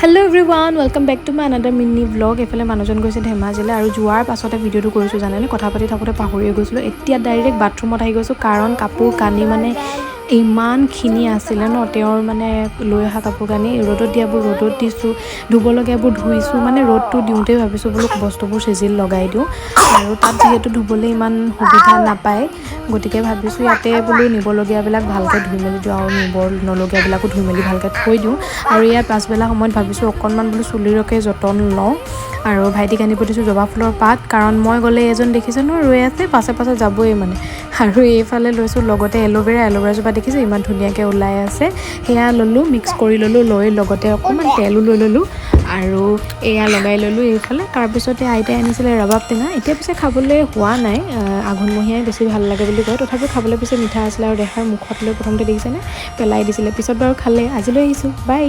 Hello everyone, welcome back to my another mini vlog. এফালে মানুহজন গৈছে ধেমাজিলে আৰু যোৱাৰ পাছতে ভিডিওটো কৰিছো জানেনে কথা পাতি থাকোতে পাহৰি গৈছিলো এতিয়া ডাইৰেক্ট বাথৰুমত আহি গৈছো কাৰণ কাপোৰ কানি মানে ইমান খিনি আছিল ন তেওঁৰ মানে লৈ অহা কাপোৰ কানি ৰ'দত দিয়াবোৰ ৰ'দত দিছো ধুবলগীয়াবোৰ ধুইছো মানে ৰ'দটো দিওঁতে ভাবিছো বোলো বস্তুবোৰ সিজিল লগাই দিও আৰু তাত যেহেতু ধুবলৈ ইমান সুবিধা নাপায় গতিকে ভাবিছো ইয়াতে বোলো নিবলগীয়াবিলাক ভালকে ধুই মেলি দিও আৰু নলগীয়াবিলাকো ধুই মেলি ভালকে থৈ দিও আৰু ইয়াৰ পাছবেলা সময়ত ভাবিছো অকনমান বোলো চুলিৰকে যতন লওঁ আৰু ভাইটিক আনি পঠিছো জবা ফুলৰ পাত কাৰণ মই গলে এজন দেখিছে ন ৰৈ আছে পাছে পাছে যাবই মানে আৰু এইফালে লৈছো লগতে এলোভেৰা জোপা দেখিছে ইমান ধুনীয়াকৈ ওলাই আছে হেয়া ললো মিক্স কৰি ললো লৈ লগতে অকমান তেলো লৈ ললো আৰু এয়া লগাই ললো এইফালে তাৰ পিছতে আইতাই আনিছিলে ৰবাব টেঙা এতিয়া পিছে খাবলৈ হোৱা নাই আঘোণমহীয়াই বেছি ভাল লাগে বুলি কয় তথাপিও খাবলৈ পিছে মিঠা আছিলে আৰু দেখাৰ মুখত লৈ প্ৰথমতে দেখিছেনে পেলাই দিছিলে পিছত বাৰু খালে আজিলৈ আহিছো বাই